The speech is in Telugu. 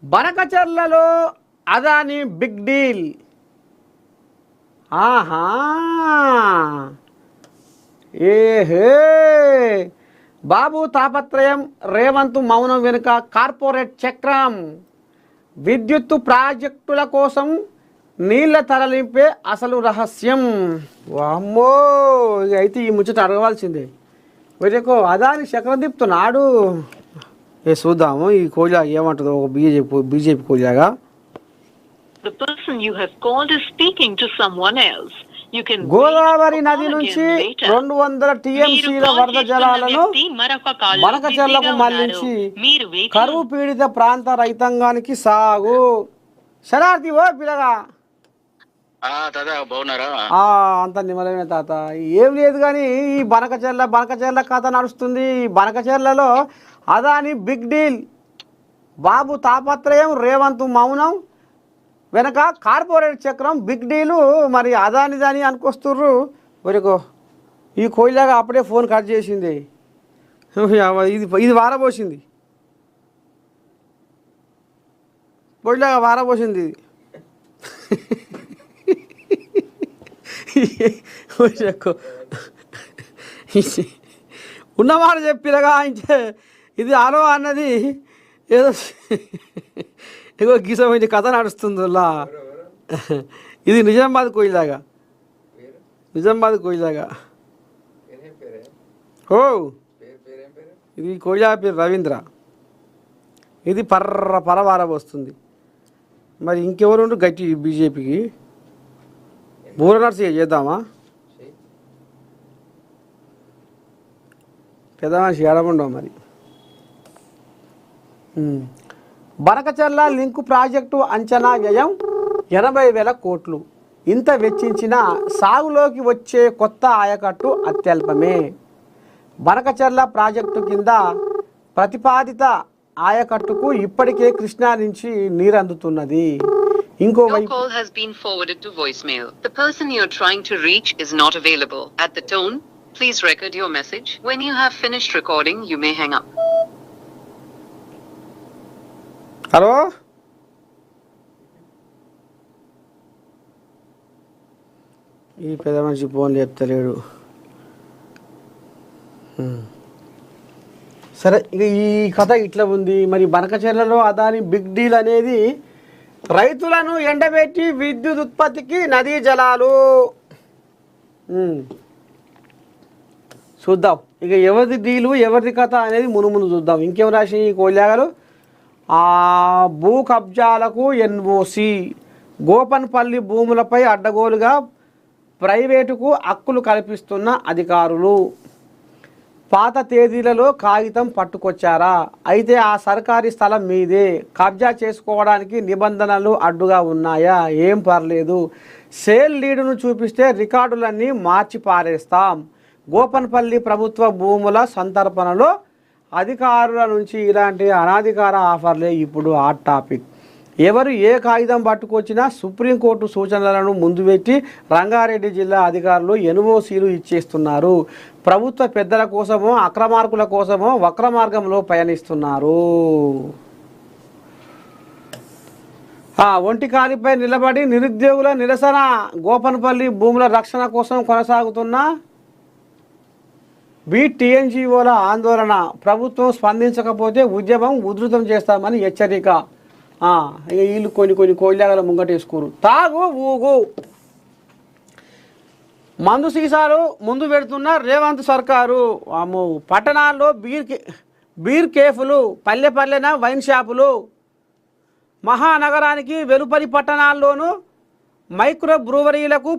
బనకచర్లలో అదాని బిగ్ డీల్. ఆహా, ఏహే, బాబు తాపత్రయం, రేవంత్ మౌనం వెనుక కార్పొరేట్ చక్రం. విద్యుత్తు ప్రాజెక్టుల కోసం నీళ్ల తరలింపే అసలు రహస్యం. వామ్మో, అయితే ఈ ముచ్చట అడగవలసిందే. వీళ్ళకు అదాని చక్రం తిప్పుతున్నాడు. చూద్దాము ఈ కోజా ఏమంటుందో. ఒక BJP కోజాగా. The person you have called is speaking to someone else. You can Godavari నది నుంచి 200 టీఎంసీల వరద జలాలను బనకచెర్లకు మళ్లించి కరువు పీడిత ప్రాంత రైతాంగానికి సాగు. శరార్థి ఓ పిల్లగా, అంత నిమ్మలమే తాత. ఏం లేదు కానీ ఈ బనకచెర్ల కథ నడుస్తుంది. ఈ బనకచెర్లలో అదాని బిగ్ డీల్. బాబు తాపత్రయం, రేవంత్ మౌనం వెనక కార్పొరేట్ చక్రం. Big deal. మరి అదాని అనుకొస్తుర్రు. వరకు ఈ కోయిలాగా అప్పుడే ఫోన్ కట్ చేసింది. ఇది వారబోసింది. కోయిలాగా వారబోసింది. ఉన్నమాట చెప్పినగా అంటే ఇది ఆరో అన్నది ఏదో ఏదో గీసమైన కథ నడుస్తుందిలా. ఇది నిజామాబాద్ కోయిలాగా. ఓ, ఇది కోయిలా పేరు రవీంద్ర. ఇది పరవార వస్తుంది. మరి ఇంకెవరు గట్టి బీజేపీకి బూర నర్సయ్య చేద్దామా? పెద్ద మనిషి ఏడమండవు మరి. బనకచెర్ల లింకు ప్రాజెక్టు అంచనా వ్యయం 80,000 కోట్లు. ఇంత వెచ్చించిన సాగులోకి వచ్చే కొత్త ఆయకట్టు అత్యల్పమే. బనకచెర్ల ప్రాజెక్టు కింద ప్రతిపాదిత ఆయకట్టుకు ఇప్పటికే కృష్ణా నుంచి నీరందుతున్నది. ఇంకోవైపు Please record your message. When you have finished recording, you may hang up. Hello, ఈ పెద్ద మనిషి ఫోన్ చెప్తలేడు. సరే, ఇక ఈ కథ ఇట్లా ఉంది. మరి బనకచెర్లలో అదాని బిగ్ డీల్ అనేది రైతులను ఎండబెట్టి విద్యుత్ ఉత్పత్తికి నదీ జలాలు. చూద్దాం ఇక ఎవరిది డీలు ఎవరిది కథ అనేది ముందు చూద్దాం. ఇంకేం రాసి ఈ కోయిలాగలు. భూ కబ్జాలకు ఎన్ఓసి. గోపన్పల్లి భూములపై అడ్డగోలుగా ప్రైవేటుకు హక్కులు కల్పిస్తున్న అధికారులు. పాత తేదీలలో కాగితం పట్టుకొచ్చారా? అయితే ఆ సర్కారీ స్థలం మీదే. కబ్జా చేసుకోవడానికి నిబంధనలు అడ్డుగా ఉన్నాయా? ఏం పర్లేదు, సేల్ లీడును చూపిస్తే రికార్డులన్నీ మార్చి పారేస్తాం. గోపన్పల్లి ప్రభుత్వ భూముల సంతర్పణలో అధికారుల నుంచి ఇలాంటి అనాధికార ఆఫర్లే ఇప్పుడు హాట్ టాపిక్. ఎవరు ఏ కాగితం పట్టుకొచ్చినా సుప్రీంకోర్టు సూచనలను ముందు పెట్టి రంగారెడ్డి జిల్లా అధికారులు ఎన్ఓసీలు ఇచ్చేస్తున్నారు. ప్రభుత్వ పెద్దల కోసమో అక్రమార్కుల కోసమో వక్ర మార్గంలో పయనిస్తున్నారు. ఒంటి కాలిపై నిలబడి నిరుద్యోగుల నిరసన. గోపన్పల్లి భూముల రక్షణ కోసం కొనసాగుతున్న BTNGOల ఆందోళన. ప్రభుత్వం స్పందించకపోతే ఉద్యమం ఉధృతం చేస్తామని హెచ్చరిక. ఇక వీళ్ళు కొన్ని కోయిలాగల ముంగటేసుకోరు. తాగు ఊగు మందు సీసాలు ముందు పెడుతున్న రేవంత్ సర్కారు. పట్టణాల్లో బీర్ కేఫ్లు, పల్లెన వైన్ షాపులు. మహానగరానికి వెలుపలి పట్టణాల్లోనూ మైక్రో బ్రూవరీలకు